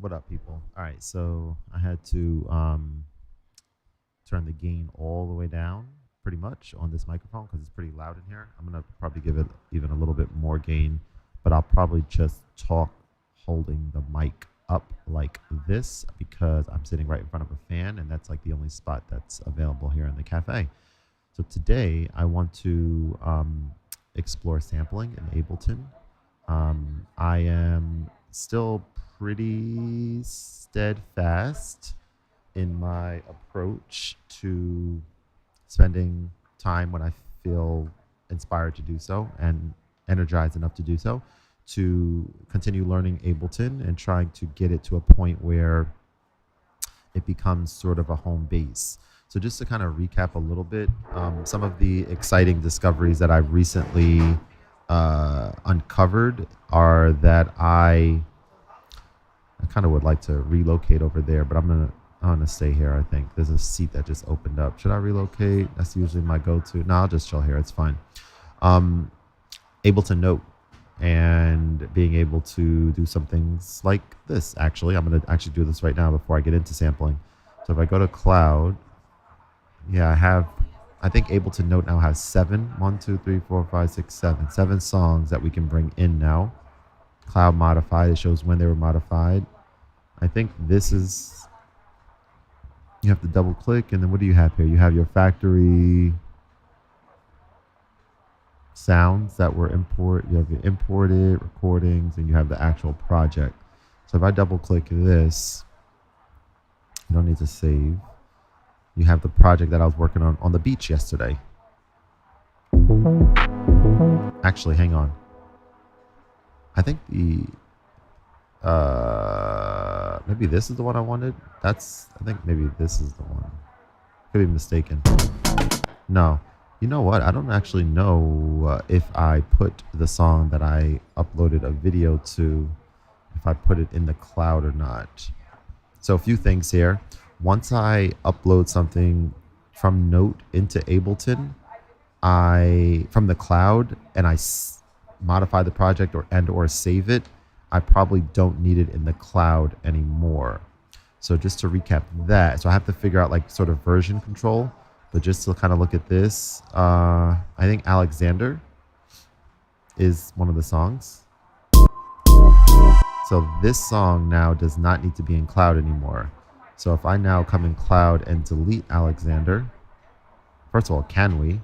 What up, people? All right, so I had to turn the gain all the way down pretty much on this microphone because it's pretty loud in here. I'm gonna probably give it even a little bit more gain, but I'll probably just talk holding the mic up like this because I'm sitting right in front of a fan and that's like the only spot that's available here in the cafe. So today I want to explore sampling in Ableton. I am still pretty steadfast in my approach to spending time when I feel inspired to do so and energized enough to do so, to continue learning Ableton and trying to get it to a point where it becomes sort of a home base. So just to kind of recap a little bit, some of the exciting discoveries that I've recently uncovered are that I kind of would like to relocate over there, but I'm gonna stay here. I think there's a seat that just opened up. Should I relocate? That's usually my go-to. No, I'll just chill here. It's fine. Able to note and being able to do some things like this. Actually, I'm gonna actually do this right now before I get into sampling. So if I go to cloud, yeah, I think Ableton Note now has 7 songs that we can bring in now. Cloud modified, it shows when they were modified. I think this is, you have to double click, and then what do you have here? You have your factory sounds that were you have your imported recordings, and you have the actual project. So if I double click this, you don't need to save. You have the project that I was working on the beach yesterday. Actually, hang on. I think maybe this is the one I wanted. I think maybe this is the one. Could be mistaken. No. You know what? I don't actually know if I put the song that I uploaded a video to, if I put it in the cloud or not. So a few things here. Once I upload something from Note into Ableton, from the cloud, and I modify the project or save it, I probably don't need it in the cloud anymore. So just to recap that, so I have to figure out like sort of version control, but just to kind of look at this, I think Alexander is one of the songs. So this song now does not need to be in cloud anymore. So if I now come in cloud and delete Alexander, first of all, can we?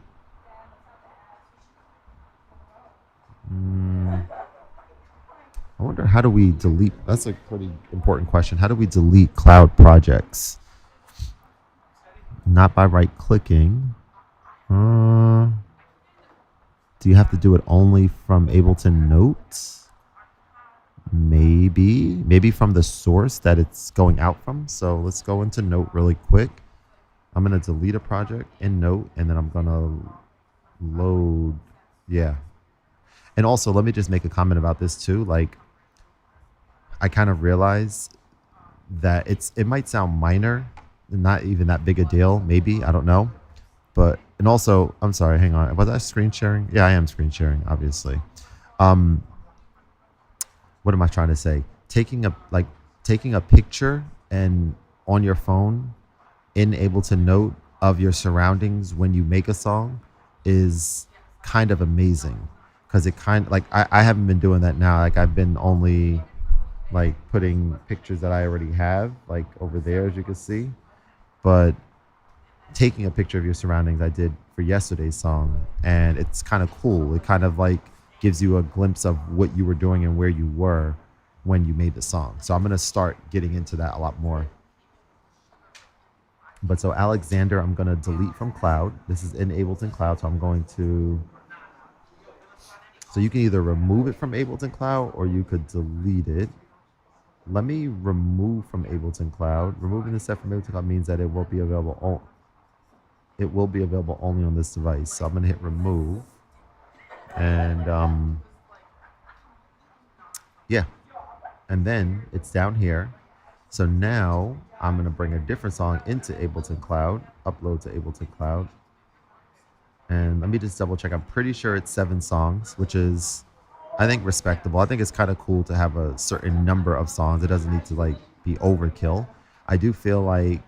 I wonder, how do we delete? That's a pretty important question. How do we delete cloud projects? Not by right clicking. Do you have to do it only from Ableton Notes? Maybe from the source that it's going out from. So let's go into Note really quick. I'm going to delete a project in Note, and then I'm going to load. Yeah. And also, let me just make a comment about this too. Like, I kind of realize that it might sound minor, not even that big a deal, maybe, I don't know. But, and also, I'm sorry, hang on. Was I screen sharing? Yeah, I am screen sharing, obviously. What am I trying to say? Taking a picture and on your phone in Ableton Note of your surroundings when you make a song is kind of amazing. Because it kind of, like, I haven't been doing that now. Like, I've been only like putting pictures that I already have, like over there, as you can see. But taking a picture of your surroundings, I did for yesterday's song, and it's kind of cool. It kind of like gives you a glimpse of what you were doing and where you were when you made the song. So I'm going to start getting into that a lot more. But so Alexander, I'm going to delete from cloud. This is in Ableton Cloud, so I'm going to... So you can either remove it from Ableton Cloud or you could delete it. Let me remove from Ableton Cloud. Removing the set from Ableton Cloud means that it will be available. It will be available only on this device. So I'm going to hit remove, and yeah, and then it's down here. So now I'm going to bring a different song into Ableton Cloud, upload to Ableton Cloud. And let me just double check. I'm pretty sure it's 7 songs, which is, I think, respectable. I think it's kind of cool to have a certain number of songs. It doesn't need to like be overkill. I do feel like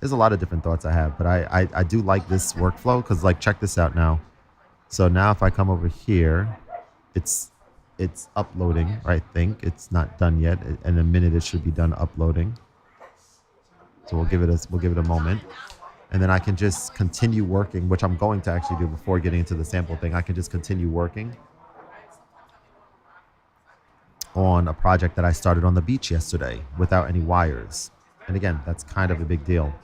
there's a lot of different thoughts I have, but I do like this workflow because like check this out now. So now if I come over here, it's it's uploading. I think it's not done yet. In a minute, it should be done uploading. So we'll give it a moment, and then I can just continue working, which I'm going to actually do before getting into the sample thing. I can just continue working on a project that I started on the beach yesterday without any wires. And again, that's kind of a big deal.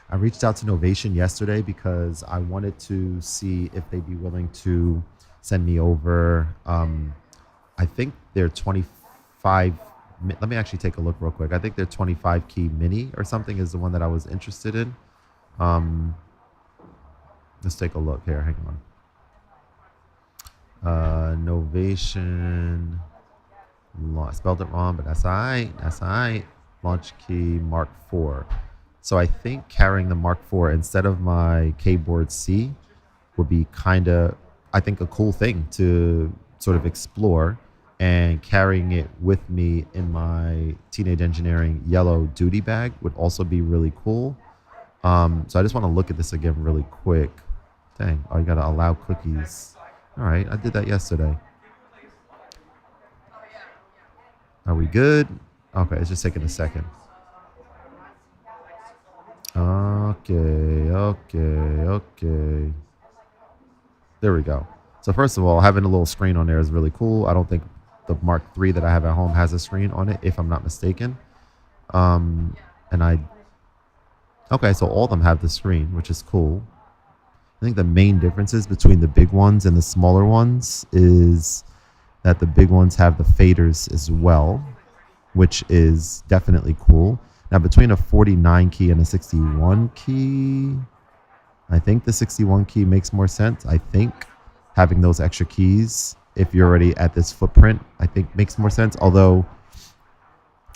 I reached out to Novation yesterday because I wanted to see if they'd be willing to send me over. I think they're 25. Let me actually take a look real quick. I think they're 25 key mini or something is the one that I was interested in. Um, let's take a look here. Hang on. Novation. I spelled it wrong, but that's all right. That's all right. Launch key Mark IV. So I think carrying the Mark IV instead of my keyboard C would be kind of, I think, a cool thing to sort of explore. And carrying it with me in my Teenage Engineering yellow duty bag would also be really cool. So I just want to look at this again really quick. Dang, oh, you got to allow cookies. All right, I did that yesterday. Are we good? Okay, it's just taking a second. Okay. There we go. So first of all, having a little screen on there is really cool. I don't think the Mark III that I have at home has a screen on it, if I'm not mistaken. Um, and okay, so all of them have the screen, which is cool. I think the main differences between the big ones and the smaller ones is that the big ones have the faders as well, which is definitely cool. Now, between a 49 key and a 61 key, I think the 61 key makes more sense. I think having those extra keys, if you're already at this footprint, I think makes more sense. Although,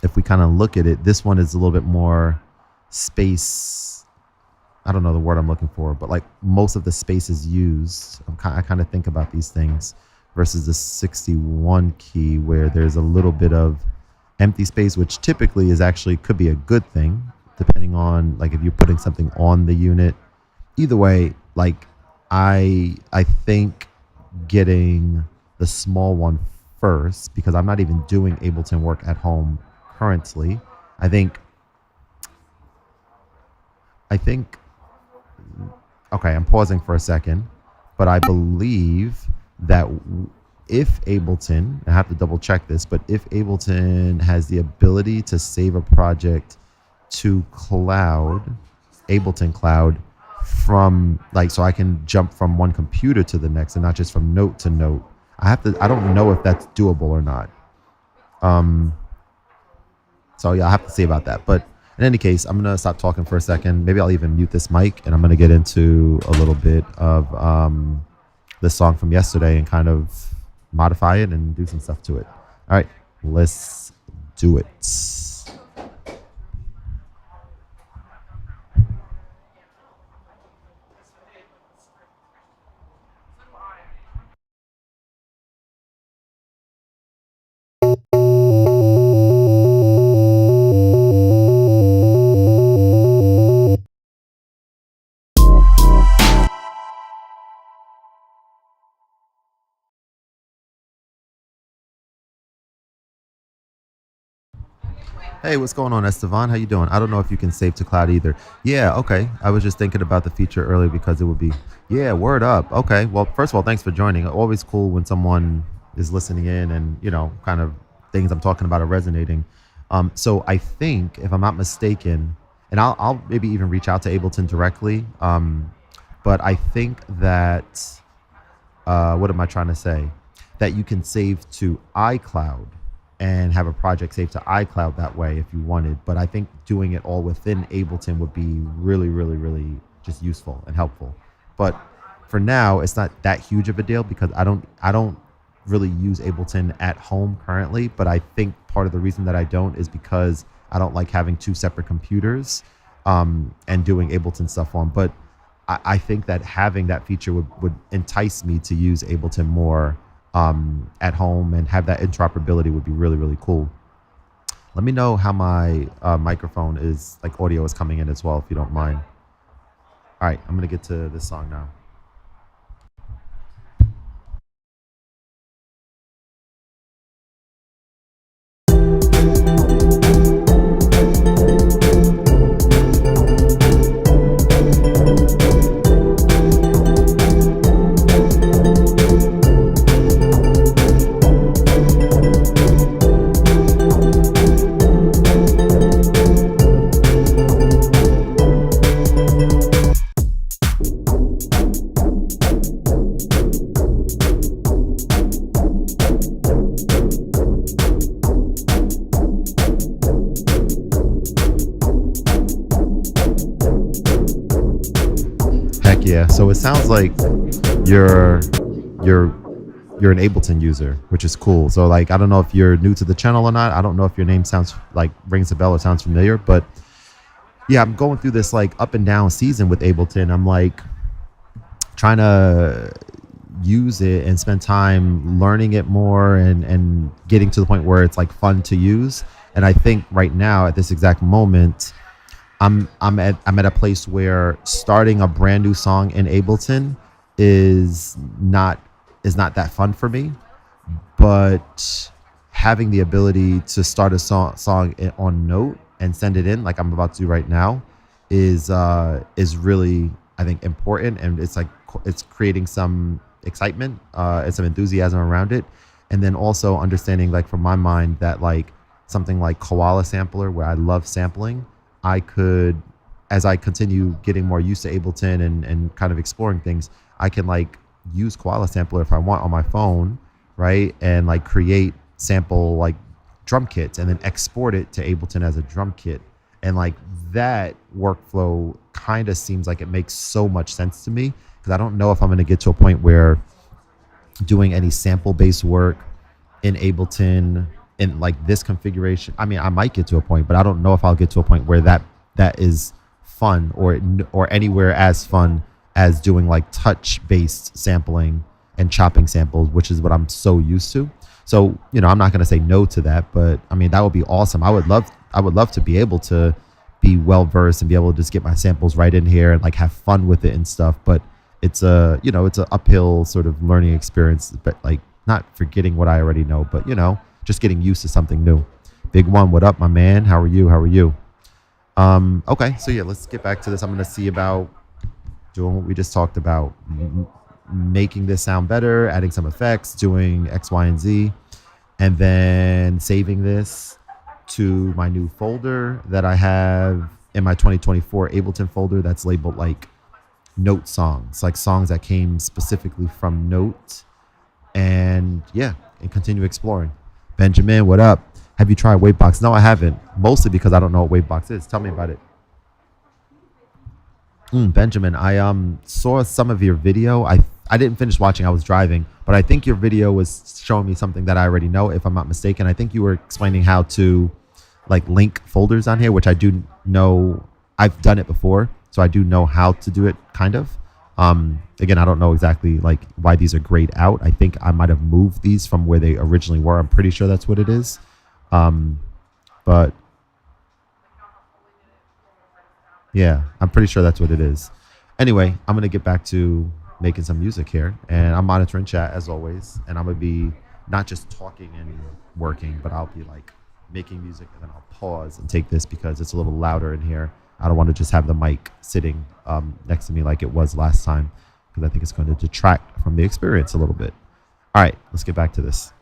if we kind of look at it, this one is a little bit more space. I don't know the word I'm looking for, but like most of the space is used. I kind of think about these things versus the 61 key where there's a little bit of empty space, which typically is actually could be a good thing, depending on like if you're putting something on the unit. Either way, like I think getting the small one first, because I'm not even doing Ableton work at home currently. I think okay, I'm pausing for a second, but I believe that if Ableton, I have to double check this, but if Ableton has the ability to save a project to cloud, Ableton Cloud, from like, so I can jump from one computer to the next and not just from note to note. I don't know if that's doable or not. Um, so yeah, I have to see about that. But in any case, I'm gonna stop talking for a second. Maybe I'll even mute this mic, and I'm gonna get into a little bit of this song from yesterday and kind of modify it and do some stuff to it. All right, let's do it. Hey, what's going on, Estevan? How you doing? I don't know if you can save to cloud either. Yeah, okay. I was just thinking about the feature earlier because it would be, yeah, word up. Okay. Well, first of all, thanks for joining. Always cool when someone is listening in and, kind of things I'm talking about are resonating. So I think, if I'm not mistaken, and I'll maybe even reach out to Ableton directly. But I think that, what am I trying to say? That you can save to iCloud and have a project saved to iCloud that way if you wanted. But I think doing it all within Ableton would be really, really, really just useful and helpful. But for now, it's not that huge of a deal because I don't really use Ableton at home currently. But I think part of the reason that I don't is because I don't like having two separate computers and doing Ableton stuff on. But I think that having that feature would entice me to use Ableton more at home, and have that interoperability would be really, really cool. Let me know how my microphone is, like audio is coming in as well, if you don't mind. All right, I'm going to get to this song now. Heck yeah. So it sounds like you're you're you're an Ableton user, which is cool. So like I don't know if you're new to the channel or not. I don't know if your name sounds like rings a bell or sounds familiar, but yeah, I'm going through this like up and down season with Ableton. I'm like trying to use it and spend time learning it more, and getting to the point where it's like fun to use. And I think right now at this exact moment, I'm at a place where starting a brand new song in Ableton is not that fun for me, but having the ability to start a song on note and send it in like I'm about to do right now is really, I think, important. And it's like it's creating some excitement and some enthusiasm around it. And then also understanding, like, from my mind, that like something like Koala Sampler, where I love sampling, I could, as I continue getting more used to Ableton and kind of exploring things, I can like use Koala Sampler if I want on my phone, right? And like create sample like drum kits and then export it to Ableton as a drum kit. And like that workflow kind of seems like it makes so much sense to me, because I don't know if I'm going to get to a point where doing any sample based work in Ableton in like this configuration. I mean, I might get to a point, but I don't know if I'll get to a point where that is fun, or anywhere as fun as doing like touch based sampling and chopping samples, which is what I'm so used to. So, you know, I'm not going to say no to that, but I mean, that would be awesome. I would love to be able to be well versed and be able to just get my samples right in here and like have fun with it and stuff. But it's it's an uphill sort of learning experience, but like not forgetting what I already know, but just getting used to something new. Big One, what up, my man? How are you? Okay, so yeah, let's get back to this. I'm going to see about doing what we just talked about, making this sound better, adding some effects, doing X, Y, and Z, and then saving this to my new folder that I have in my 2024 Ableton folder that's labeled like Note songs, like songs that came specifically from Note. And yeah, and continue exploring. Benjamin, what up? Have you tried Wavebox? No, I haven't. Mostly because I don't know what Wavebox is. Tell me about it. Benjamin, I saw some of your video. I didn't finish watching. I was driving, but I think your video was showing me something that I already know, if I'm not mistaken. I think you were explaining how to like link folders on here, which I do know. I've done it before, so I do know how to do it, kind of. Again, I don't know exactly like why these are grayed out. I think I might have moved these from where they originally were. I'm pretty sure that's what it is. But yeah, I'm pretty sure that's what it is. Anyway, I'm going to get back to making some music here, and I'm monitoring chat as always. And I'm going to be not just talking and working, but I'll be like making music, and then I'll pause and take this because it's a little louder in here. I don't want to just have the mic sitting next to me like it was last time, because I think it's going to detract from the experience a little bit. All right, let's get back to this.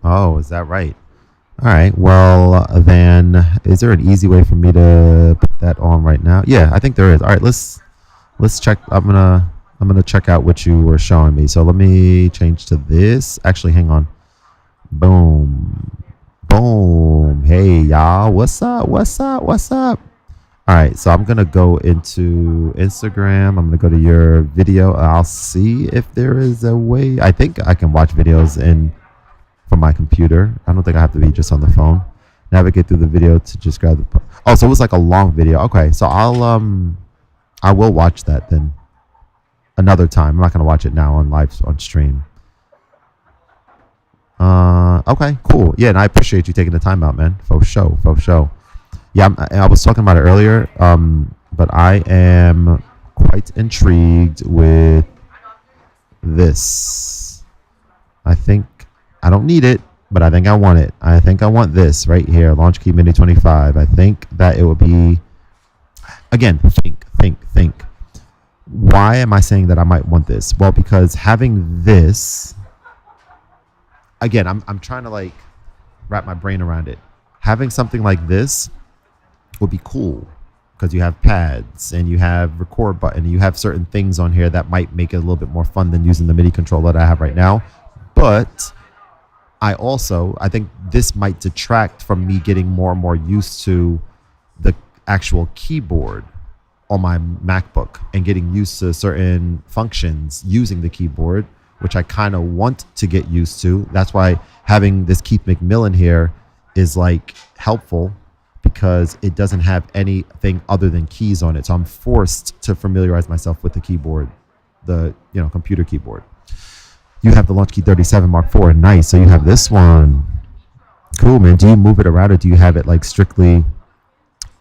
Oh, is that right? All right. Well, then, is there an easy way for me to put that on right now? Yeah, I think there is. All right, let's check. I'm gonna check out what you were showing me. So let me change to this. Actually, hang on. Boom. Boom. Hey, y'all. What's up? What's up? What's up? All right. So I'm going to go into Instagram. I'm going to go to your video. I'll see if there is a way. I think I can watch videos from my computer. I don't think I have to be just on the phone. Navigate through the video to just grab the. Oh, so it was like a long video. Okay. So I will watch that then another time. I'm not going to watch it now on stream. Okay, cool. Yeah, and I appreciate you taking the time out, man. Faux show, faux show. Yeah, I was talking about it earlier, but I am quite intrigued with this. I think I don't need it, but I think I want it. I think I want this right here, Launch Key Mini 25. I think that it will be, again, think. Why am I saying that I might want this? Well, because having this, again, I'm trying to like wrap my brain around it. Having something like this would be cool because you have pads and you have record button and you have certain things on here that might make it a little bit more fun than using the MIDI controller that I have right now. But I think this might detract from me getting more and more used to the actual keyboard on my MacBook and getting used to certain functions using the keyboard, which I kind of want to get used to. That's why having this Keith McMillan here is like helpful because it doesn't have anything other than keys on it. So I'm forced to familiarize myself with the keyboard, the computer keyboard. You have the Launch Key 37 Mark IV. Nice. So you have this one. Cool, man. Do you move it around or do you have it like strictly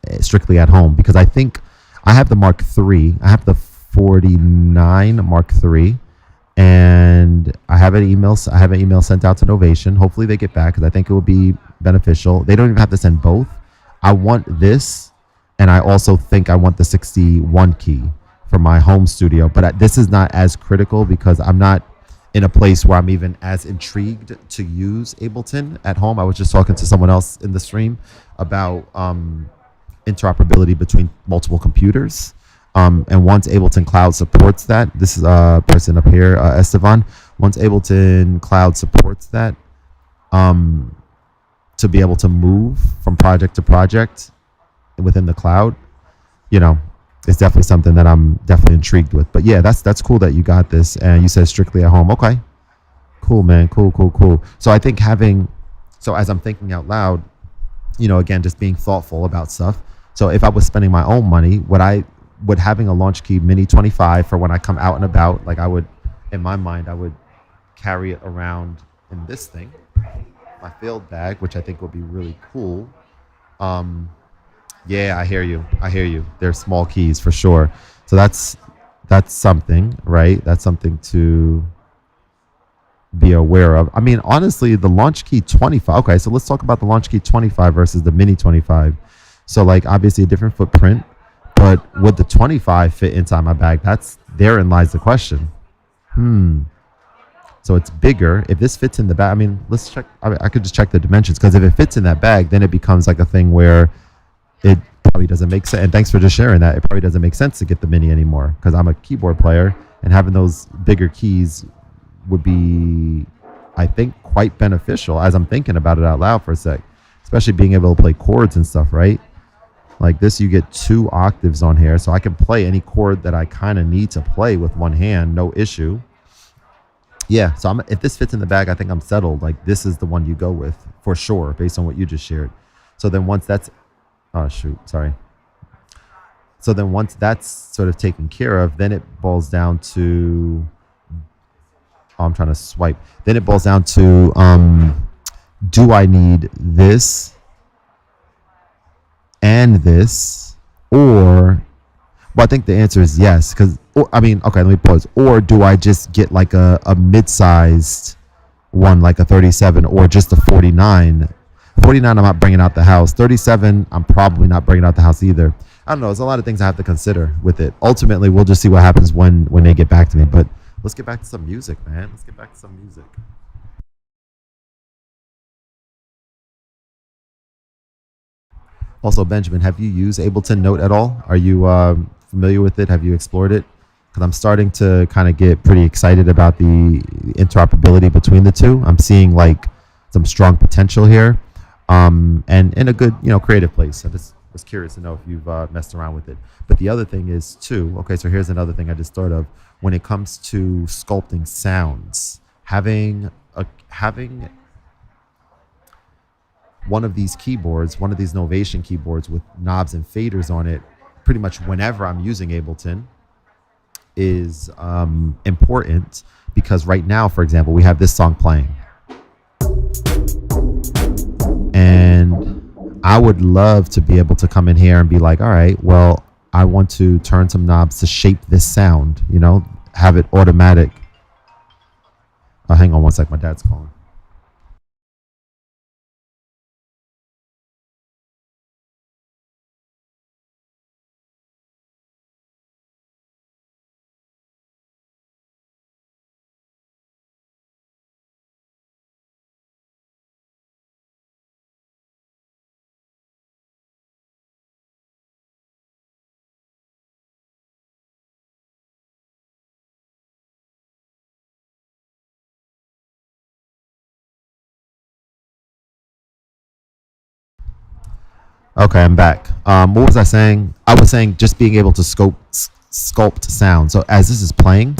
at home? Because I think I have the Mark III. I have the 49 Mark III. And I have an email sent out to Novation. Hopefully they get back because I think it will be beneficial. They don't even have to send both. I want this, and I also think I want the 61 key for my home studio. But this is not as critical because I'm not in a place where I'm even as intrigued to use Ableton at home. I was just talking to someone else in the stream about interoperability between multiple computers. And once Ableton Cloud supports that, this is a person up here, Estevan. Once Ableton Cloud supports that, to be able to move from project to project within the cloud, it's definitely something that I'm definitely intrigued with. But yeah, that's cool that you got this, and you said strictly at home. Okay, cool, man, cool. So I think as I'm thinking out loud, again, just being thoughtful about stuff. So if I was spending my own money, would having a Launch Key Mini 25 for when I come out and about, like in my mind, I would carry it around in this thing, my field bag, which I think would be really cool. Yeah, I hear you. They're small keys for sure. So that's something, right? That's something to be aware of. I mean, honestly, the Launch Key 25. Okay, so let's talk about the Launch Key 25 versus the Mini 25. So like obviously a different footprint. But would the 25 fit inside my bag? Therein lies the question. So it's bigger. If this fits in the bag, I mean, let's check. I could just check the dimensions because if it fits in that bag, then it becomes like a thing where it probably doesn't make sense. And thanks for just sharing that. It probably doesn't make sense to get the Mini anymore because I'm a keyboard player and having those bigger keys would be, I think, quite beneficial as I'm thinking about it out loud for a sec, especially being able to play chords and stuff, right? Like this, you get 2 octaves on here, so I can play any chord that I kind of need to play with one hand, no issue. Yeah, so if this fits in the bag, I think I'm settled. Like this is the one you go with for sure, based on what you just shared. So then once that's, So then once that's sort of taken care of, then it boils down to, I'm trying to swipe. Then it boils down to, do I need this and this, or, well, I think the answer is yes, because, okay, let me pause. Or do I just get like a mid-sized one, like a 37, or just a 49? 49, I'm not bringing out the house. 37, I'm probably not bringing out the house either. I don't know. There's a lot of things I have to consider with it. Ultimately, we'll just see what happens when they get back to me. But let's get back to some music, man. Let's get back to some music. Also, Benjamin, have you used Ableton Note at all? Are you familiar with it? Have you explored it? Because I'm starting to kind of get pretty excited about the interoperability between the two. I'm seeing like some strong potential here. and in a good, creative place. I just was curious to know if you've messed around with it. But the other thing is too. Okay, so here's another thing I just thought of when it comes to sculpting sounds. Having one of these keyboards, one of these Novation keyboards with knobs and faders on it, pretty much whenever I'm using Ableton, is important because right now, for example, we have this song playing. And I would love to be able to come in here and be like, all right, well, I want to turn some knobs to shape this sound, have it automatic. Hang on one sec, my dad's calling. Okay, I'm back. What was I saying? I was saying just being able to sculpt sound. So as this is playing,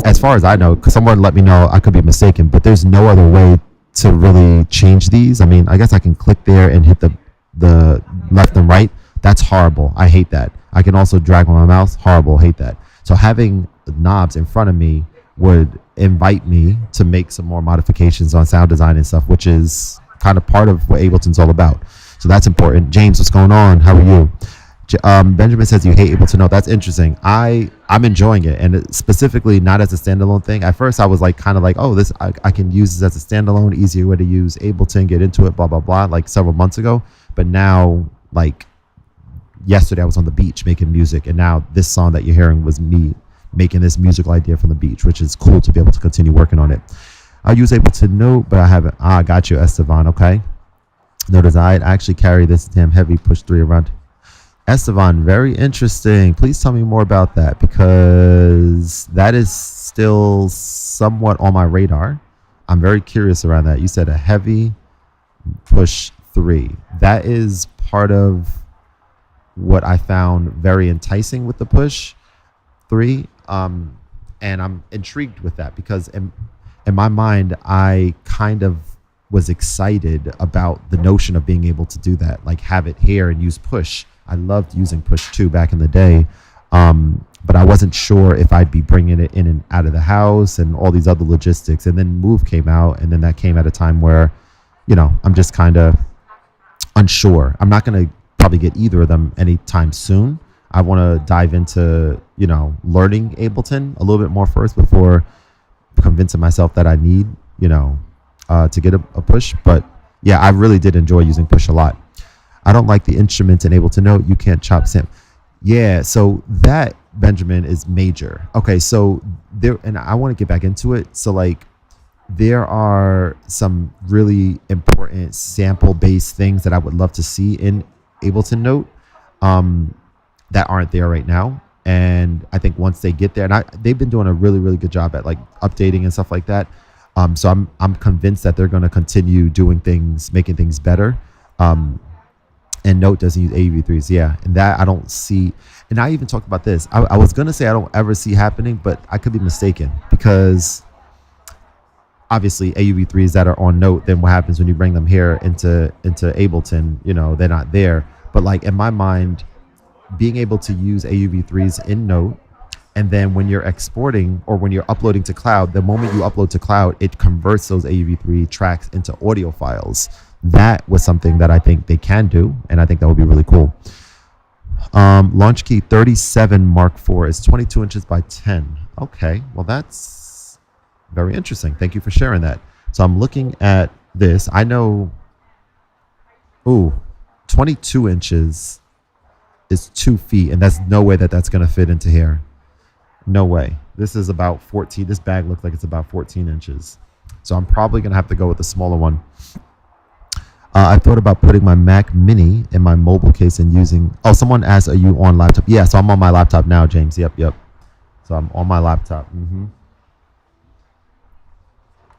as far as I know, because someone let me know, I could be mistaken, but there's no other way to really change these. I mean, I guess I can click there and hit the left and right. That's horrible. I hate that. I can also drag with my mouse. Horrible. Hate that. So having knobs in front of me would invite me to make some more modifications on sound design and stuff, which is kind of part of what Ableton's all about. So that's important. James, what's going on? How are you? Benjamin says you hate Ableton. No, that's interesting. I'm enjoying it, and specifically not as a standalone thing. At first, I was like, kind of like, oh, this I can use this as a standalone, easier way to use Ableton, get into it, blah blah blah, like several months ago. But now, like yesterday, I was on the beach making music, and now this song that you're hearing was me making this musical idea from the beach, which is cool to be able to continue working on it. I use Ableton Note, but I haven't. I got you, Estevan. Okay. Notice I actually carry this damn heavy push 3 around. Estevan, very interesting. Please tell me more about that, because that is still somewhat on my radar. I'm very curious around that. You said a heavy push 3. That is part of what I found very enticing with the push 3. And I'm intrigued with that because in my mind, I kind of was excited about the notion of being able to do that, like have it here and use push. I loved using push 2 back in the day, but I wasn't sure if I'd be bringing it in and out of the house and all these other logistics. And then Move came out, and then that came at a time where, I'm just kind of unsure. I'm not going to probably get either of them anytime soon. I want to dive into, learning Ableton a little bit more first before convincing myself that I need, to get a push. But yeah, I really did enjoy using push a lot. I don't like the instruments in Ableton Note. You can't chop sam. Yeah, so that, Benjamin, is major. Okay, so there, and I want to get back into it. So like, there are some really important sample-based things that I would love to see in Ableton Note that aren't there right now. And I think once they get there, and they've been doing a really, really good job at like updating and stuff like that. So I'm convinced that they're going to continue doing things, making things better. And Note doesn't use AUV3s, yeah. And that I don't see. And I even talked about this. I was going to say I don't ever see happening, but I could be mistaken, because obviously AUV3s that are on Note, then what happens when you bring them here into Ableton, they're not there. But like in my mind, being able to use AUV3s in Note, and then when you're exporting or when you're uploading to cloud, the moment you upload to cloud, it converts those AUV3 tracks into audio files. That was something that I think they can do, and I think that would be really cool. Launch key 37 Mark IV is 22 inches by 10. Okay, well that's very interesting. Thank you for sharing that. So I'm looking at this. I know, 22 inches is 2 feet, and that's no way that's going to fit into here. No way. This is about 14. This bag looks like it's about 14 inches. So I'm probably going to have to go with the smaller one. I thought about putting my Mac Mini in my mobile case and using... Oh, someone asked, are you on laptop? Yeah, so I'm on my laptop now, James. Yep. So I'm on my laptop. On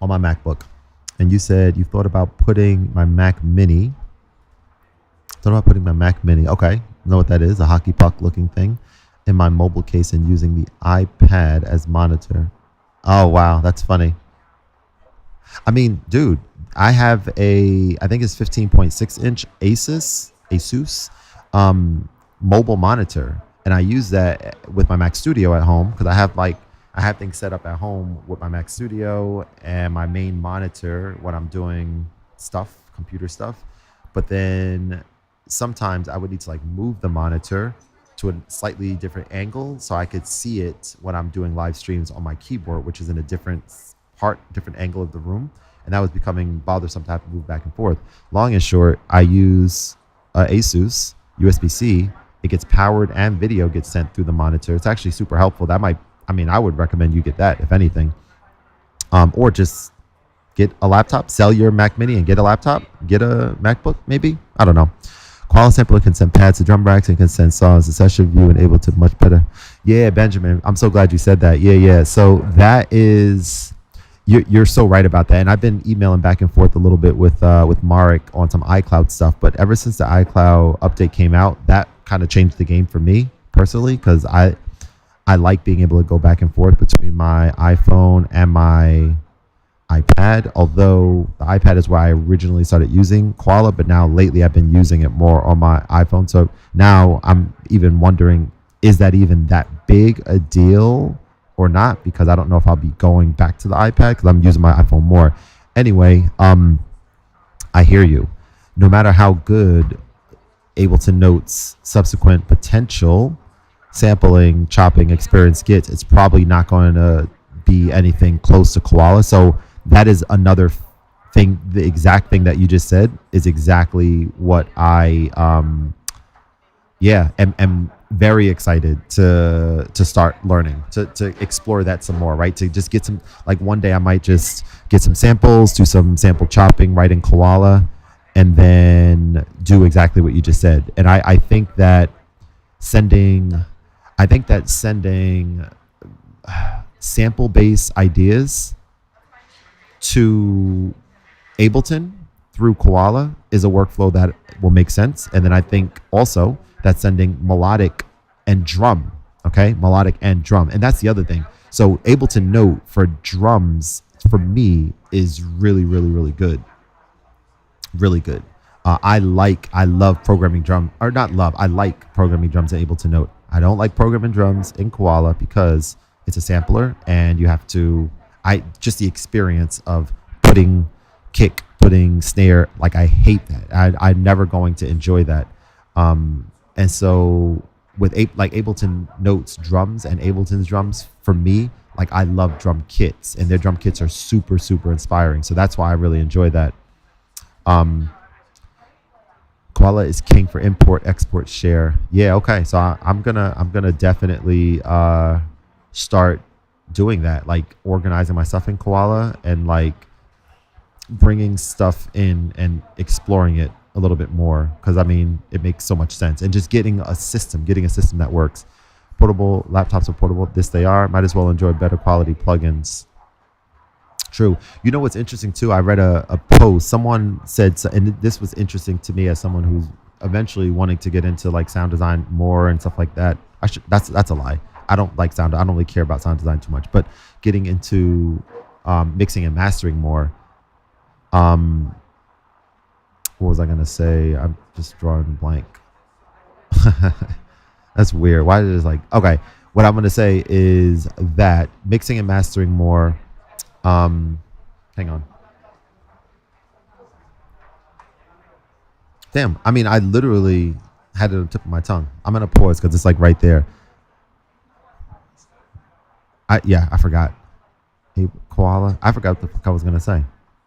my MacBook. And you said you thought about putting my Mac Mini. Thought about putting my Mac Mini. Okay, know what that is? A hockey puck looking thing in my mobile case and using the iPad as monitor. Oh wow, that's funny. I mean, dude, I have I think it's 15.6 inch Asus mobile monitor, and I use that with my Mac Studio at home because I have things set up at home with my Mac Studio and my main monitor when I'm doing stuff, computer stuff. But then sometimes I would need to like move the monitor to a slightly different angle so I could see it when I'm doing live streams on my keyboard, which is in a different angle of the room. And that was becoming bothersome to have to move back and forth. Long and short, I use Asus USB-C. It gets powered and video gets sent through the monitor. It's actually super helpful. I would recommend you get that if anything, or just get a laptop, sell your Mac Mini and get a laptop, get a MacBook, maybe. I don't know. Quality sampler can send pads to drum racks and can send songs to session view and able to much better. Yeah, Benjamin, I'm so glad you said that. Yeah. So that is, you're so right about that. And I've been emailing back and forth a little bit with Marek on some iCloud stuff. But ever since the iCloud update came out, that kind of changed the game for me personally because I like being able to go back and forth between my iPhone and my iPad, although the iPad is where I originally started using Koala, but now lately I've been using it more on my iPhone. So now I'm even wondering, is that even that big a deal or not? Because I don't know if I'll be going back to the iPad because I'm using my iPhone more. Anyway, I hear you. No matter how good Ableton Notes subsequent potential sampling, chopping experience gets, it's probably not going to be anything close to Koala. So that is another thing. The exact thing that you just said is exactly what I am very excited to start learning, to explore that some more, right? To just get some, like one day I might just get some samples, do some sample chopping right in Koala, and then do exactly what you just said. And I think that sending sample based ideas to Ableton through Koala is a workflow that will make sense. And then I think also that sending melodic and drum, and that's the other thing. So Ableton Note for drums for me is really, really, really good. Really good. I love programming drum, or not love, I like programming drums in Ableton Note. I don't like programming drums in Koala because it's a sampler and you have to, just the experience of putting kick, putting snare, like I hate that. I'm never going to enjoy that. And so with Ableton Notes drums and Ableton's drums, for me, like I love drum kits and their drum kits are super, super inspiring. So that's why I really enjoy that. Koala is king for import, export, share. Yeah, okay. So I'm gonna definitely start doing that, like organizing my stuff in Koala and like bringing stuff in and exploring it a little bit more because I mean it makes so much sense. And just getting a system that works. Portable laptops are portable. This they are. Might as well enjoy better quality plugins. True. You know what's interesting too? I read a post. Someone said, and this was interesting to me as someone who's eventually wanting to get into like sound design more and stuff like that. That's a lie. I don't like sound. I don't really care about sound design too much. But getting into mixing and mastering more. What was I gonna say? I'm just drawing a blank. That's weird. Why is it like okay? What I'm gonna say is that mixing and mastering more. Hang on. Damn. I mean, I literally had it on the tip of my tongue. I'm gonna pause because it's like right there. I forgot. Hey, koala. I forgot what the fuck I was gonna say.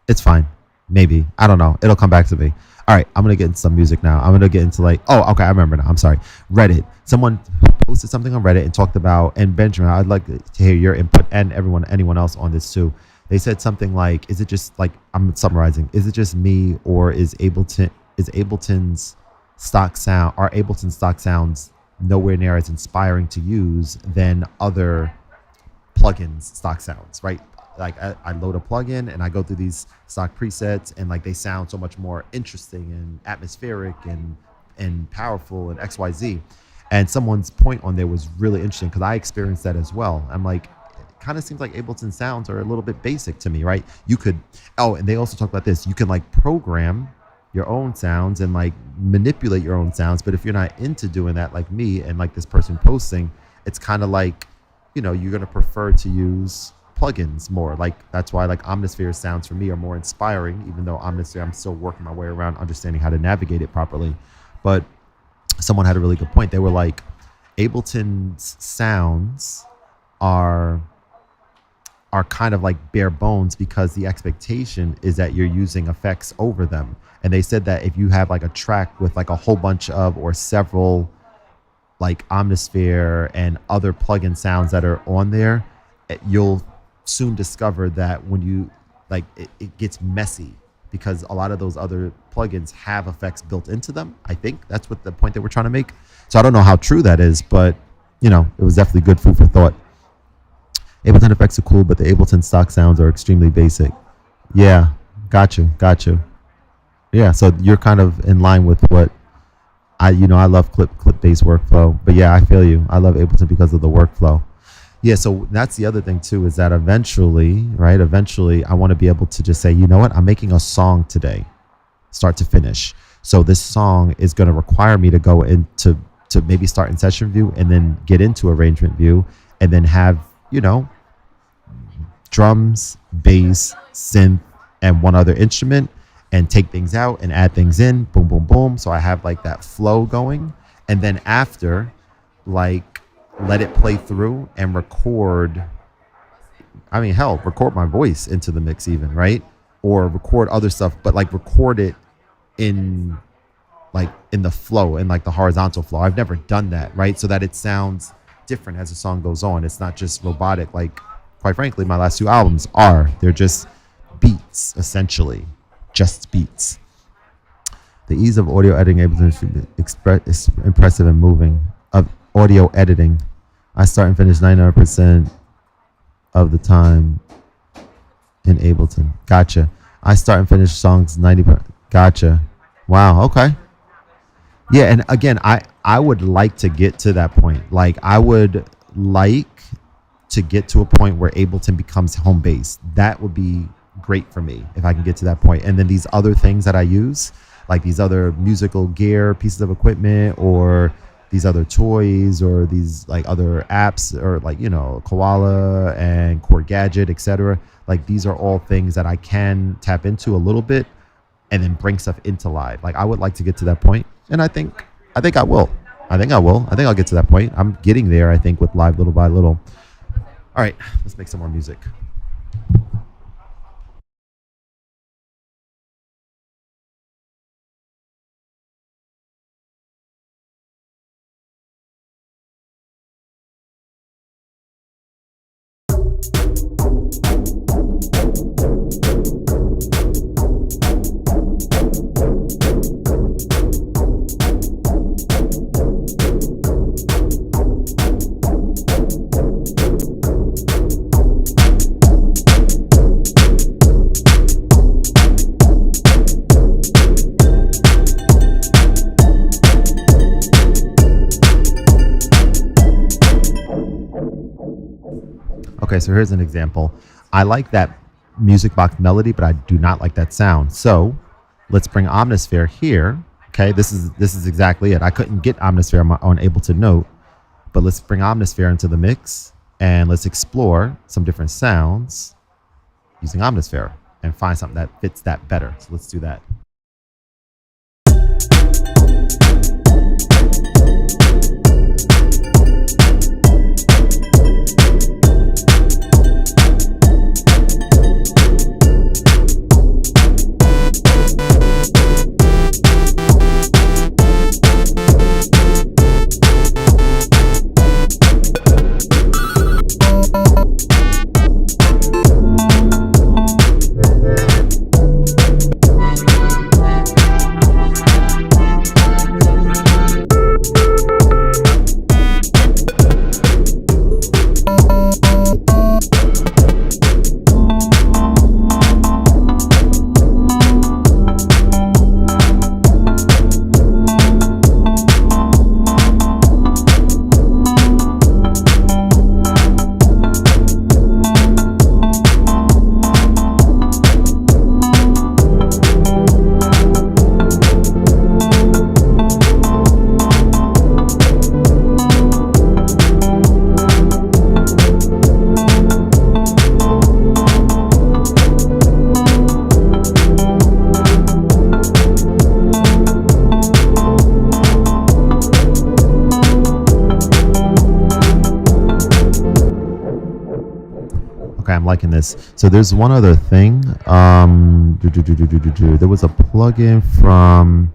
It's fine. Maybe. I don't know. It'll come back to me. All right. I'm gonna get into some music now. I'm gonna get into like. Oh, okay. I remember now. I'm sorry. Reddit. Someone posted something on Reddit and talked about. And Benjamin, I'd like to hear your input and anyone else on this too. They said something like, "Is it just like I'm summarizing? Is it just me, or is Ableton's stock sound? Are Ableton stock sounds nowhere near as inspiring to use than other plugins stock sounds, right? like I load a plugin and I go through these stock presets, and like they sound so much more interesting and atmospheric and powerful and XYZ. And someone's point on there was really interesting because I experienced that as well. I'm like, it kind of seems like Ableton sounds are a little bit basic to me, right? You could, oh, and they also talk about this. You can like program your own sounds and like manipulate your own sounds. But if you're not into doing that, like me and like this person posting, it's kind of like, you know, you're going to prefer to use plugins more. Like that's why like Omnisphere sounds for me are more inspiring, even though Omnisphere, I'm still working my way around understanding how to navigate it properly. But someone had a really good point. They were like, Ableton's sounds are kind of like bare bones because the expectation is that you're using effects over them. And they said that if you have like a track with like a whole bunch of or several like Omnisphere and other plugin sounds that are on there, you'll soon discover that when you like it gets messy because a lot of those other plugins have effects built into them. I think that's what the point that we're trying to make. So I don't know how true that is, but you know, it was definitely good food for thought. Ableton effects are cool, but the Ableton stock sounds are extremely basic. Yeah, got you. Yeah, so you're kind of in line with what I love clip-based workflow, but yeah, I feel you. I love Ableton because of the workflow. Yeah, so that's the other thing too, is that eventually, I want to be able to just say, you know what, I'm making a song today, start to finish. So this song is going to require me to go into to maybe start in session view and then get into arrangement view and then have, you know, drums, bass, synth, and one other instrument, and take things out and add things in, boom, boom, boom. So I have like that flow going. And then after, like, let it play through and record. I mean, hell, record my voice into the mix even, right? Or record other stuff, but like record it in the flow, in like the horizontal flow. I've never done that, right? So that it sounds different as the song goes on. It's not just robotic. Like, quite frankly, my last two albums they're just beats, essentially. Just beats. The ease of audio editing is impressive and moving. Of audio editing, I start and finish 99% of the time in Ableton. Gotcha. I start and finish songs 90%. Gotcha. Wow. Okay. Yeah, and again, I would like to get to that point. Like, I would like to get to a point where Ableton becomes home base. That would be great for me if I can get to that point. And then these other things that I use, like these other musical gear, pieces of equipment, or these other toys, or these like other apps, or like, you know, Koala and Core Gadget, etc. Like, these are all things that I can tap into a little bit and then bring stuff into live. Like, I would like to get to that point, and I think I will. I think I'll get to that point. I'm getting there, I think, with live little by little. All right, let's make some more music. Okay, so here's an example. I like that music box melody, but I do not like that sound. So let's bring Omnisphere here. Okay, this is exactly it. I couldn't get Omnisphere on Ableton Note, but let's bring Omnisphere into the mix and let's explore some different sounds using Omnisphere and find something that fits that better. So let's do that. liking this. So there's one other thing. There was a plugin from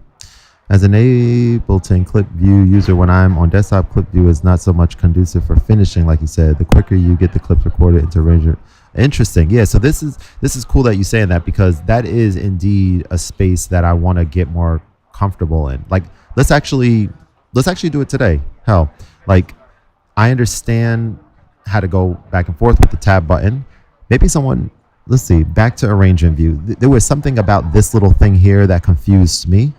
as an Ableton clip view user. When I'm on desktop, clip view is not so much conducive for finishing, like you said. The quicker you get the clips recorded into arrangement. Interesting. Yeah. So this is cool that you're saying that, because that is indeed a space that I want to get more comfortable in. Like, let's actually do it today. Hell, like, I understand how to go back and forth with the tab button. Maybe someone, let's see, back to arrangement view. There was something about this little thing here that confused me,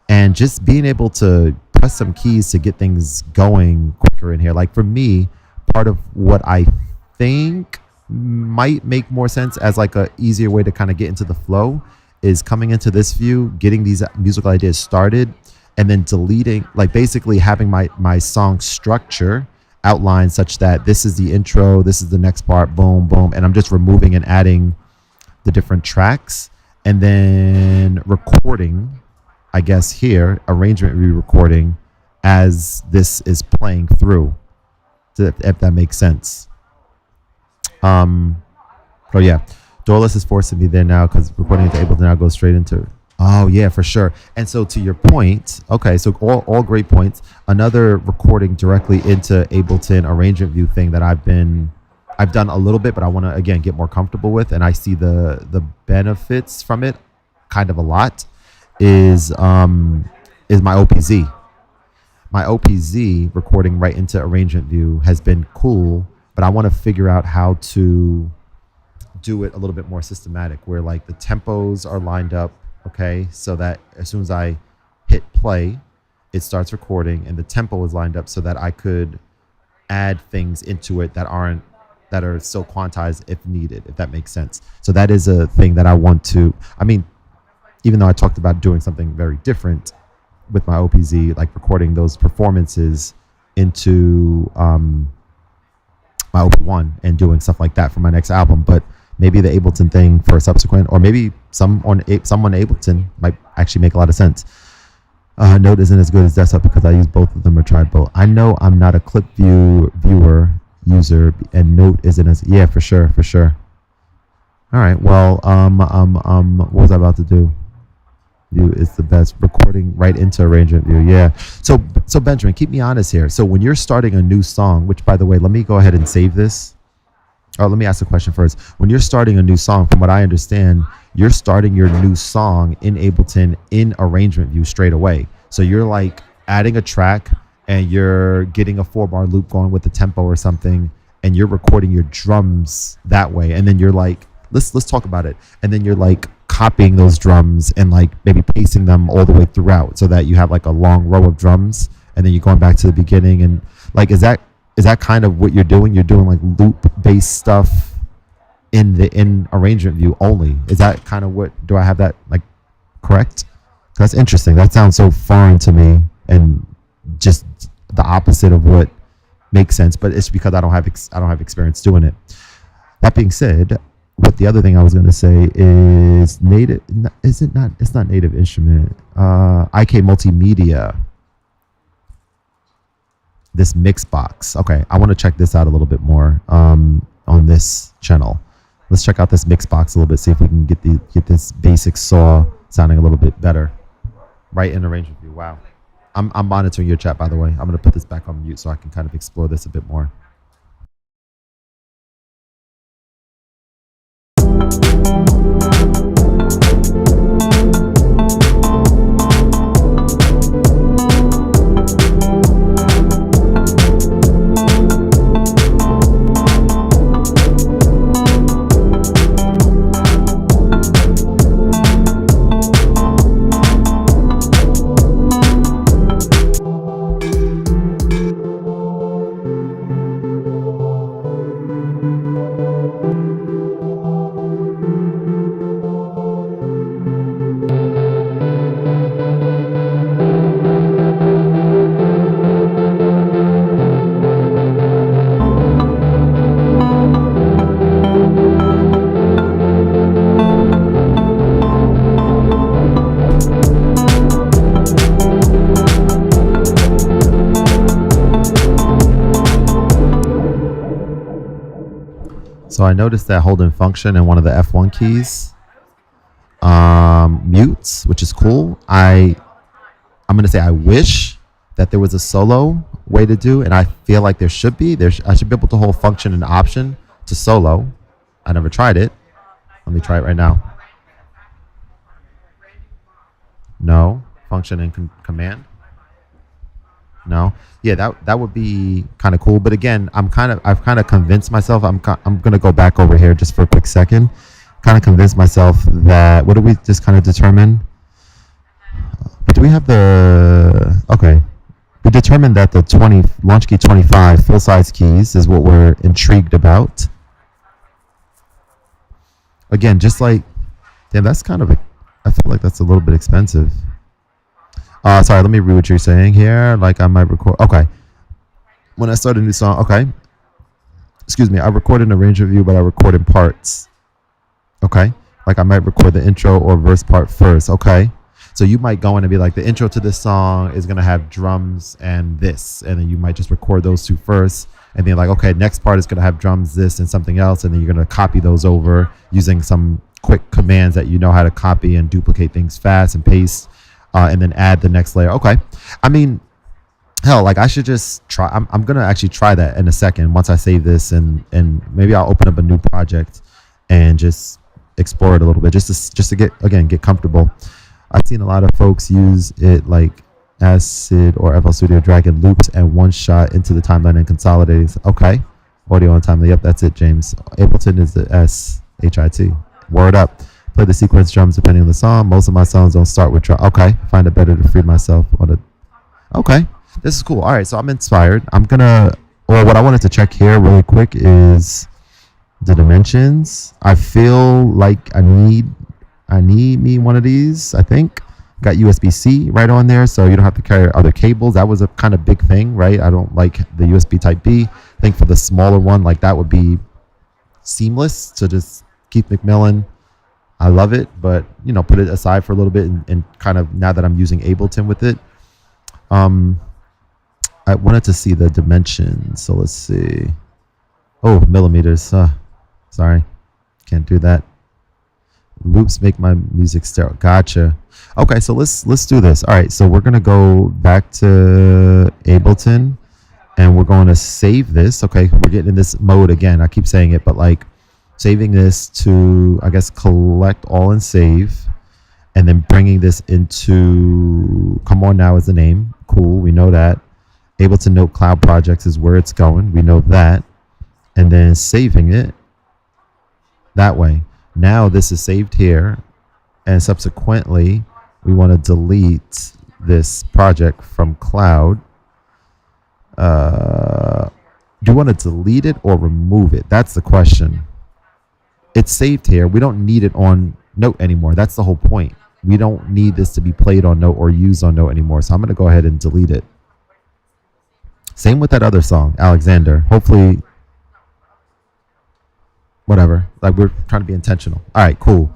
and just being able to press some keys to get things going quicker in here. Like, for me, part of what I think might make more sense as like a easier way to kind of get into the flow is coming into this view, getting these musical ideas started, and then deleting, like basically having my song structure outlined such that this is the intro, this is the next part, boom, boom, and I'm just removing and adding the different tracks, and then recording, I guess here, arrangement re-recording as this is playing through, if that makes sense. Oh yeah, Doorless is forcing me there now because recording into Ableton now goes straight into. Oh yeah, for sure. And so to your point, okay, so all great points. Another recording directly into Ableton arrangement view thing that I've done a little bit, but I want to again get more comfortable with, and I see the benefits from it kind of a lot. Is my OPZ. My OPZ recording right into arrangement view has been cool, but I want to figure out how to do it a little bit more systematic, where like the tempos are lined up, okay, so that as soon as I hit play, it starts recording, and the tempo is lined up so that I could add things into it that are still quantized if needed, if that makes sense. So that is a thing that I want to, I mean, even though I talked about doing something very different with my OPZ, like recording those performances into my OP1 and doing stuff like that for my next album, but maybe the Ableton thing for a subsequent, or maybe someone Ableton might actually make a lot of sense. Note isn't as good as desktop because I use both of them or tried both. I know I'm not a clip viewer user, and Note isn't as, yeah, for sure. All right, well, what was I about to do? View is the best, recording right into arrangement view. Yeah. So Benjamin, keep me honest here. So when you're starting a new song, which by the way, let me go ahead and save this. Oh, let me ask a question first. When you're starting a new song, from what I understand, you're starting your new song in Ableton in arrangement view straight away. So you're like adding a track and you're getting a 4-bar loop going with the tempo or something, and you're recording your drums that way. And then you're like, let's talk about it. And then you're like copying those drums and like maybe pasting them all the way throughout so that you have like a long row of drums, and then you're going back to the beginning. And like, is that kind of what you're doing? You're doing like loop based stuff in arrangement view only. Is that kind of what, do I have that like correct? That's interesting. That sounds so foreign to me and just the opposite of what makes sense, but it's because I don't have experience doing it. That being said, what the other thing I was going to say is native, it's not Native Instrument, IK Multimedia, this mix box. Okay, I want to check this out a little bit more on this channel. Let's check out this mix box a little bit, see if we can get this basic saw sounding a little bit better right in arrangement view. Wow. I'm monitoring your chat, by the way. I'm going to put this back on mute so I can kind of explore this a bit more. So I noticed that holding function in one of the F1 keys mutes, which is cool. I'm gonna say I wish that there was a solo way to do, and I feel like there should be. I should be able to hold function and option to solo. I never tried it. Let me try it right now. No function and command. No. Yeah, that would be kind of cool. But again, I've kind of convinced myself. I'm gonna go back over here just for a quick second. Kind of convinced myself that what did we just kind of determine? But do we have the okay? We determined that the 20 launch key 25 full size keys is what we're intrigued about. Again, just like damn, that's kind of I feel like that's a little bit expensive. Sorry, let me read what you're saying here. Like I might record. Okay. When I start a new song, okay. Excuse me, I recorded an arrangement view, but I record in parts. Okay. Like I might record the intro or verse part first. Okay. So you might go in and be like, the intro to this song is going to have drums and this. And then you might just record those two first. And then like, okay, next part is going to have drums, this, and something else. And then you're going to copy those over using some quick commands that you know how to copy and duplicate things fast and paste. And then add the next layer. Okay. I mean, hell, like I should just try. I'm going to actually try that in a second once I save this. And maybe I'll open up a new project and just explore it a little bit just to get comfortable. I've seen a lot of folks use it like Acid or FL Studio, dragging loops and one shot into the timeline and consolidating. Okay. Audio on timeline. Yep, that's it, James. Ableton is the SHIT. Word up. Play the sequence drums depending on the song. Most of my songs don't start with drum. Okay. Find it better to free myself on it. Okay. This is cool. All right. So I'm inspired. What I wanted to check here really quick is the dimensions. I feel like I need me one of these. I think got USB-C right on there, so you don't have to carry other cables. That was a kind of big thing, right? I don't like the USB type B. I think for the smaller one, like that would be seamless to just Keith McMillan. I love it, but put it aside for a little bit and kind of now that I'm using Ableton with it. I wanted to see the dimensions, so let's see. Oh, millimeters. Sorry, can't do that. Loops make my music sterile. Gotcha. Okay, so let's do this. All right, so we're gonna go back to Ableton, and we're going to save this. Okay, we're getting in this mode again. I keep saying it, but like saving this to, I guess, collect all and save, and then bringing this into Come On Now is the name. Cool, we know that. Ableton Note Cloud Projects is where it's going. We know that, and then saving it that way. Now this is saved here, and subsequently we want to delete this project from cloud. Do you want to delete it or remove it? That's the question. It's saved here. We don't need it on Note anymore. That's the whole point. We don't need this to be played on Note or used on Note anymore. So I'm going to go ahead and delete it. Same with that other song, Alexander. Hopefully, whatever. Like, we're trying to be intentional. All right, cool.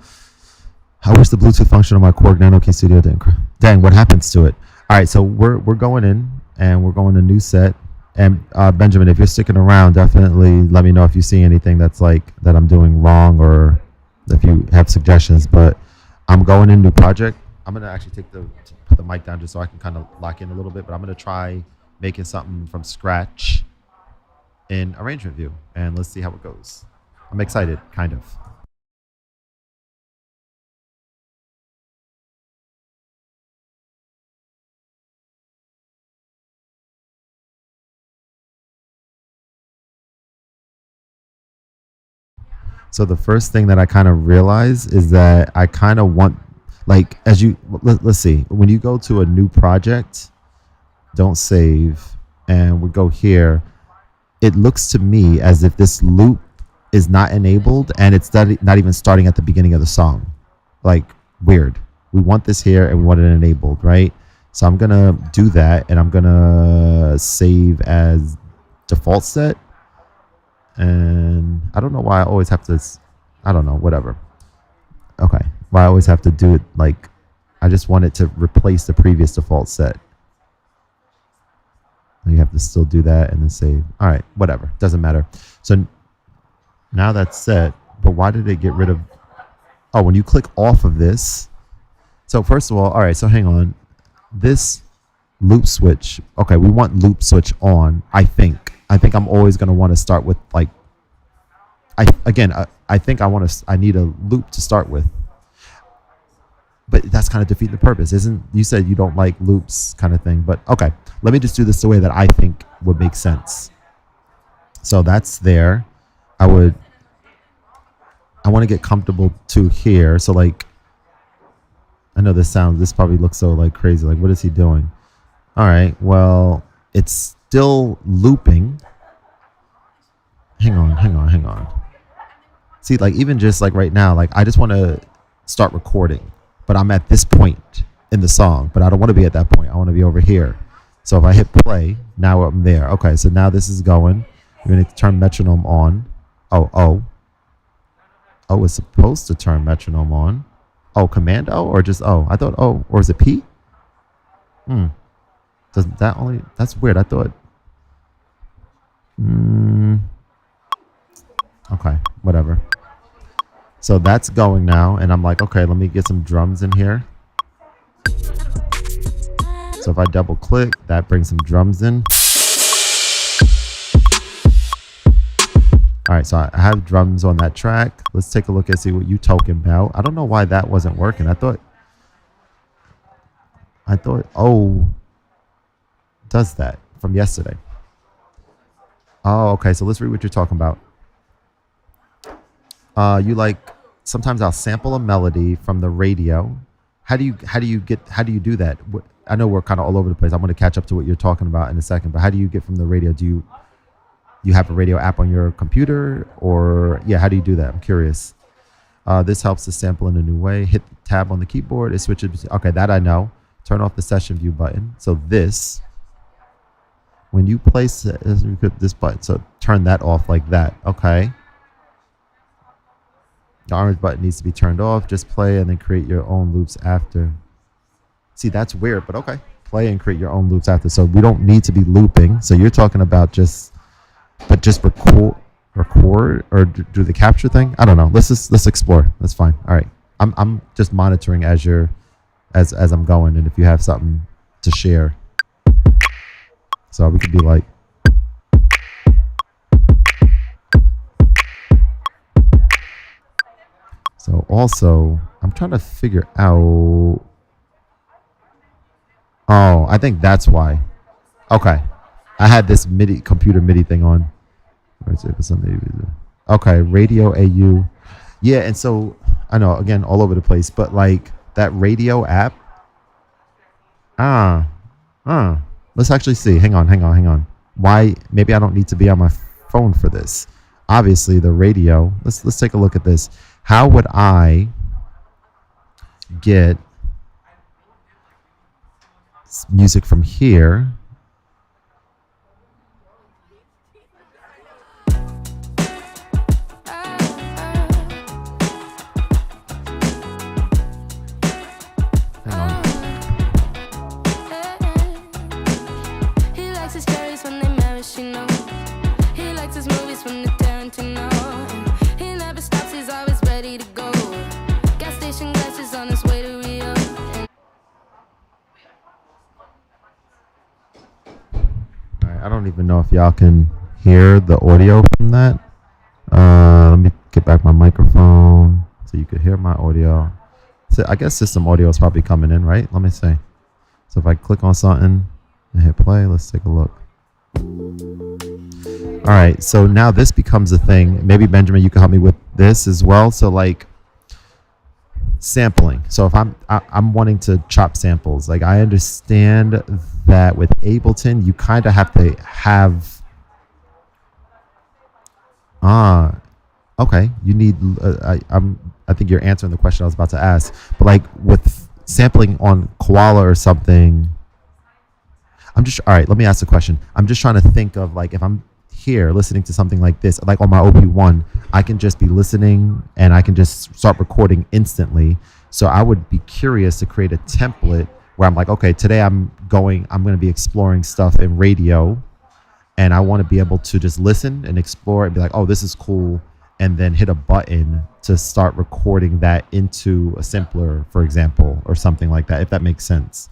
I wish the Bluetooth function on my Korg Nano Key Studio didn't. Dang, what happens to it? All right, so we're going in, and we're going to new set. And Benjamin, if you're sticking around, definitely let me know if you see anything that's like that I'm doing wrong, or if you have suggestions. But I'm going in new project. I'm gonna actually put the mic down just so I can kind of lock in a little bit. But I'm gonna try making something from scratch in arrangement view, and let's see how it goes. I'm excited, kind of. So the first thing that I kind of realize is that I kind of want, like, let's see, when you go to a new project, don't save, and we go here, it looks to me as if this loop is not enabled, and it's not even starting at the beginning of the song. Like, weird. We want this here, and we want it enabled, right? So I'm gonna do that, and I'm gonna save as default set. And I don't know why I always have to, I don't know, whatever. Okay, why I always have to do it, like, I just want it to replace the previous default set. You have to still do that and then save. All right, whatever, doesn't matter. So Now that's set, but why did it get rid of? Oh, when you click off of this. So first of all right. So hang on. This loop switch. Okay, we want loop switch on. I think. I'm always going to want to start with like. I think I need a loop to start with. But that's kind of defeating the purpose, isn't? You said you don't like loops, kind of thing. But okay, let me just do this the way that I think would make sense. So that's there. I want to get comfortable to here. So like, I know this probably looks so like crazy. Like, what is he doing? All right, well, it's still looping. Hang on. See, like even just like right now, like I just want to start recording, but I'm at this point in the song, but I don't want to be at that point. I want to be over here. So if I hit play, now I'm there. Okay, so now this is going. We're going to turn metronome on. Oh, it's supposed to turn metronome on. Oh, command O or just O? I thought O, or is it P? Doesn't that only? That's weird. I thought. Okay, whatever. So that's going now, and I'm like, okay, let me get some drums in here. So if I double click, that brings some drums in. All right, so I have drums on that track. Let's take a look and see what you talking about. I don't know why that wasn't working. I thought, oh, does that from yesterday. Oh, okay, so let's read what you're talking about. You like, sometimes I'll sample a melody from the radio. How do you do that? I know we're kind of all over the place. I'm going to catch up to what you're talking about in a second, but how do you get from the radio? Do you have a radio app on your computer, or how do you do that? I'm curious. This helps to sample in a new way. Hit the tab on the keyboard. It switches. Okay, that I know. Turn off the session view button. So this, when you place this button, so turn that off like that. Okay. The orange button needs to be turned off. Just play and then create your own loops after. See, that's weird, but okay. Play and create your own loops after. So we don't need to be looping. So you're talking about just record or do the capture thing. I don't know. Let's explore. That's fine. All right. I'm just monitoring as I'm going, and if you have something to share. So we could be like. So also, I'm trying to figure out. Oh, I think that's why. Okay. I had this computer MIDI thing on. Okay, radio AU. Yeah, and so I know, again, all over the place, but like that radio app. Let's actually see. Hang on. Why? Maybe I don't need to be on my phone for this. Obviously, the radio. Let's take a look at this. How would I get music from here? I don't even know if y'all can hear the audio from that. Let me get back my microphone so you could hear my audio. So I guess system audio is probably coming in, right? Let me see. So if I click on something and hit play, let's take a look. All right, so now this becomes a thing. Maybe Benjamin, you can help me with this as well. So like sampling. So if I'm wanting to chop samples, like I understand that with Ableton, you kind of have to have. Okay. You need. I think you're answering the question I was about to ask. But like with sampling on Koala or something, all right. Let me ask a question. I'm just trying to think of like if I'm here listening to something like this, like on my OP1, I can just be listening and I can just start recording instantly. So I would be curious to create a template where I'm like, okay, today I'm going to be exploring stuff in radio, and I want to be able to just listen and explore and be like, oh, this is cool. and then hit a button to start recording that into a sampler, for example, or something like that, if that makes sense.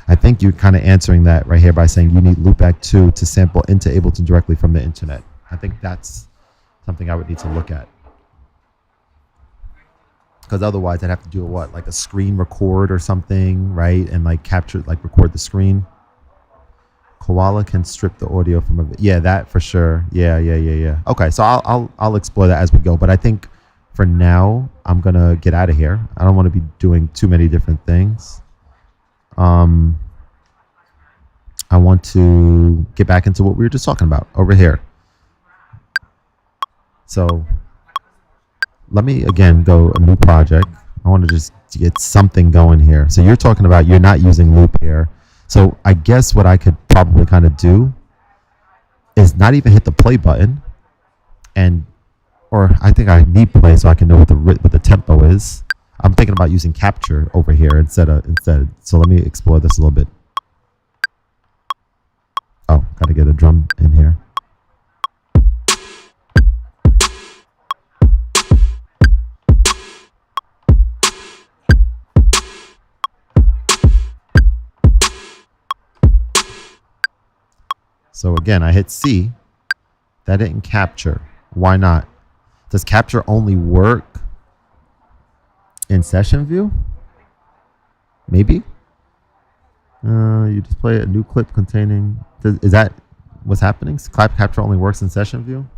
I think you're kind of answering that right here by saying you need Loopback 2 to sample into Ableton directly from the internet. I think that's something I would need to look at. Because otherwise I'd have to do like a screen record or something, right? And like record the screen. Koala can strip the audio from a yeah, that for sure. Yeah. Okay, so I'll explore that as we go. But I think for now I'm gonna get out of here. I don't want to be doing too many different things. I want to get back into what we were just talking about over here. So let me again go a new project. I want to just get something going here. So you're talking about you're not using loop here. So I guess what I could probably kind of do is not even hit the play button, or I think I need play so I can know what the tempo is. I'm thinking about using capture over here instead. So let me explore this a little bit. Oh, got to get a drum in here. So again, I hit C. That didn't capture. Why not? Does capture only work in session view? Maybe. You display a new clip containing. Is that what's happening? Capture only works in session view.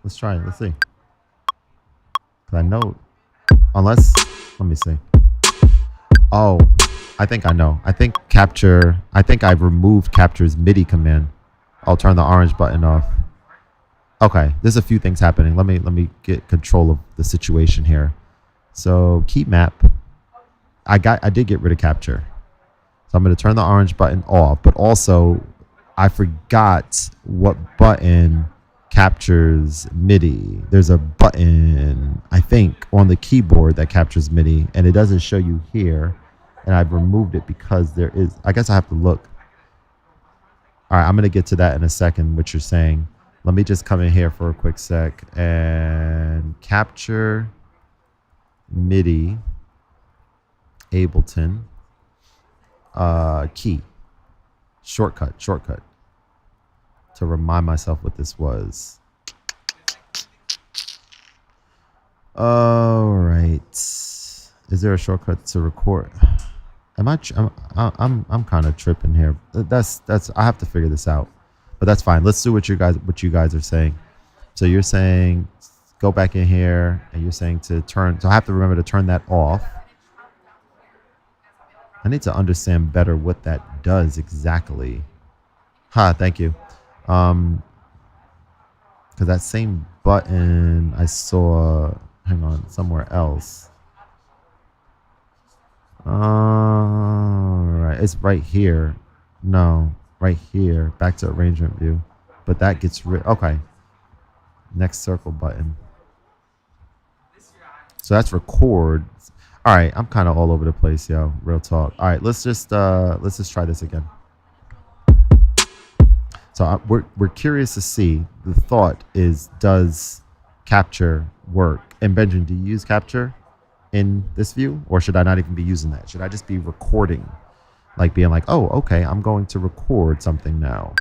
Let's try it. Let's see. I know, unless let me see. Oh, I think I know. I think capture. I think I've removed capture's MIDI command. I'll turn the orange button off. Okay, there's a few things happening. Let me get control of the situation here. So key map. I did get rid of capture. So I'm going to turn the orange button off, but also I forgot what button captures MIDI. There's a button, I think, on the keyboard that captures MIDI, and it doesn't show you here. And I've removed it because there is, I guess I have to look. All right, I'm going to get to that in a second, what you're saying. Let me just come in here for a quick sec and capture MIDI Ableton key shortcut to remind myself what this was. All right, is there a shortcut to record? I'm kind of tripping here. That's I have to figure this out, but that's fine. Let's do what you guys are saying. So you're saying go back in here, and you're saying to turn. So I have to remember to turn that off. I need to understand better what that does exactly. Thank you. Because that same button I saw, hang on, somewhere else. Right, it's right here. No, right here. Back to arrangement view. But that gets rid. Okay. Next circle button. So that's record. All right, I'm kind of all over the place, yo. Real talk. All right, let's just try this again. So we're curious to see. The thought is, does capture work? And Benjamin, do you use capture in this view, or should I not even be using that? Should I just be recording, like being like, oh, okay, I'm going to record something now?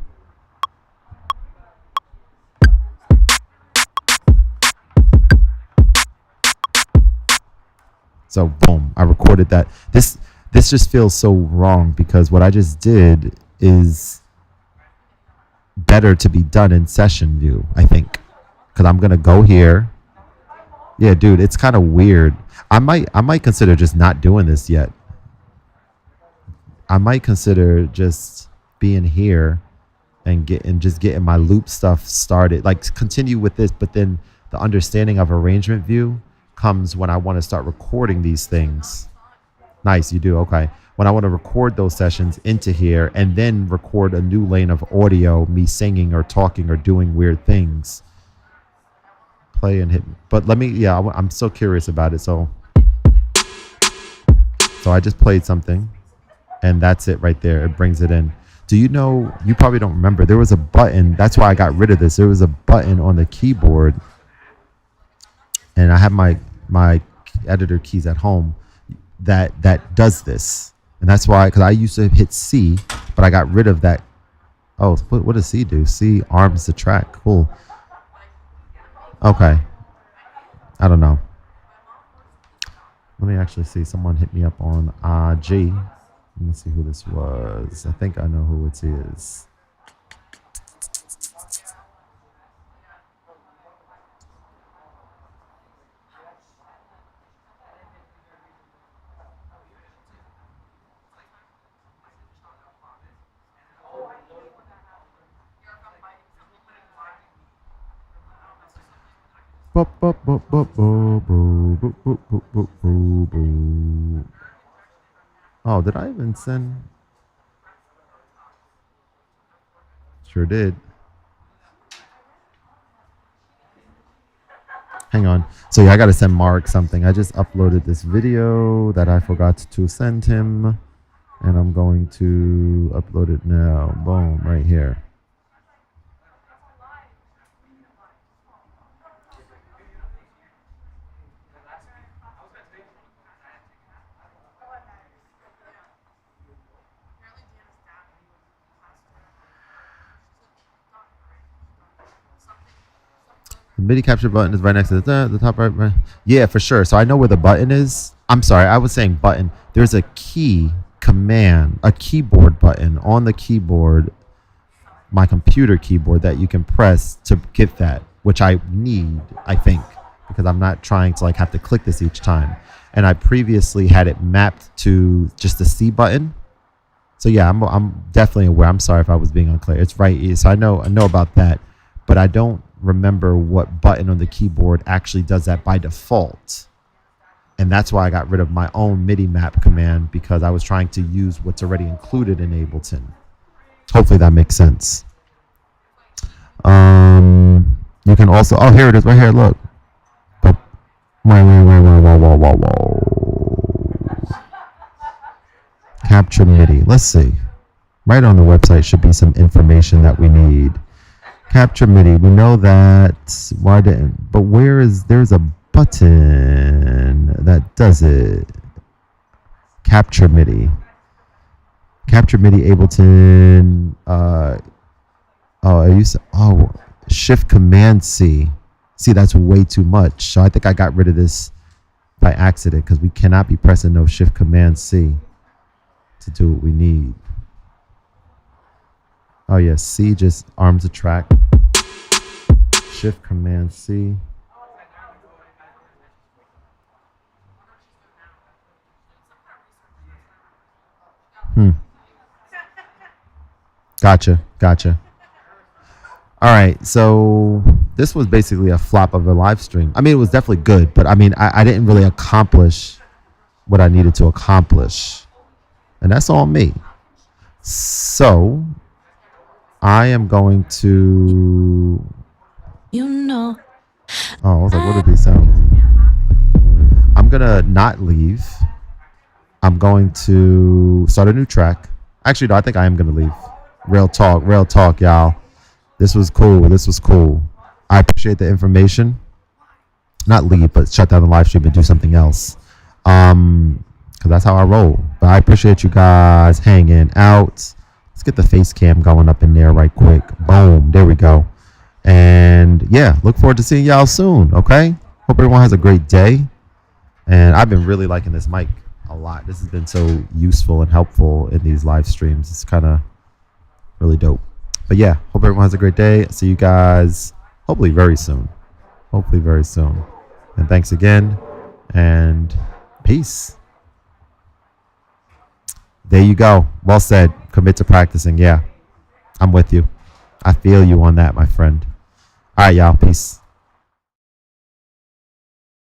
So boom, I recorded that. This just feels so wrong because what I just did is better to be done in session view, I think. Because I'm gonna go here. Yeah, dude, it's kind of weird. I might consider just not doing this yet. I might consider just being here and just getting my loop stuff started. Like continue with this, but then the understanding of arrangement view comes when I want to start recording these things. Nice, you do, okay. When I want to record those sessions into here and then record a new lane of audio, me singing or talking or doing weird things. Play and hit. But let me, yeah, I'm so curious about it. So I just played something and that's it right there. It brings it in. Do you know, you probably don't remember, there was a button. That's why I got rid of this. There was a button on the keyboard and I have my editor keys at home that does this, and that's why, because I used to hit C, but I got rid of that. Oh, what does C do? C arms the track. Cool. Okay. I don't know. Let me actually see. Someone hit me up on G. Let me see who this was. I think I know who it is. Oh, did I even send? Sure did. Hang on. So yeah, I gotta send Mark something. I just uploaded this video that I forgot to send him, and I'm going to upload it now. Boom, right here. The MIDI capture button is right next to the top right. Yeah, for sure. So I know where the button is. I'm sorry, I was saying button. There's a key command, a keyboard button on the keyboard, my computer keyboard, that you can press to get that, which I need, I think, because I'm not trying to like have to click this each time. And I previously had it mapped to just the C button. So yeah, I'm definitely aware. I'm sorry if I was being unclear. It's right here. So I know about that, but I don't remember what button on the keyboard actually does that by default. And that's why I got rid of my own MIDI map command, because I was trying to use what's already included in Ableton. Hopefully that makes sense. You can also, oh, here it is right here, look. Capture MIDI. Let's see. Right on the website should be some information that we need. Capture MIDI. We know that. Why didn't? But where is? There's a button that does it. Capture MIDI. Capture MIDI Ableton. Shift Command C. See, that's way too much. So I think I got rid of this by accident, because we cannot be pressing no Shift Command C to do what we need. Oh yeah, C just arms the track. Shift Command C. Gotcha. All right, so this was basically a flop of a live stream. I mean, it was definitely good, but I mean, I didn't really accomplish what I needed to accomplish. And that's all me. So I am going to... Oh, I was like, what did these sound? I'm going to not leave. I'm going to start a new track. Actually, no, I think I am going to leave. Real talk, y'all. This was cool. I appreciate the information. Not leave, but shut down the live stream and do something else. Because that's how I roll. But I appreciate you guys hanging out. Let's get the face cam going up in there right quick. Boom. There we go. And yeah, look forward to seeing y'all soon. Okay. Hope everyone has a great day. And I've been really liking this mic a lot. This has been so useful and helpful in these live streams. It's kind of really dope. But yeah, hope everyone has a great day. See you guys hopefully very soon. And thanks again. And peace. There you go. Well said. Commit to practicing. Yeah, I'm with you. I feel you on that, my friend. All right, y'all. Peace.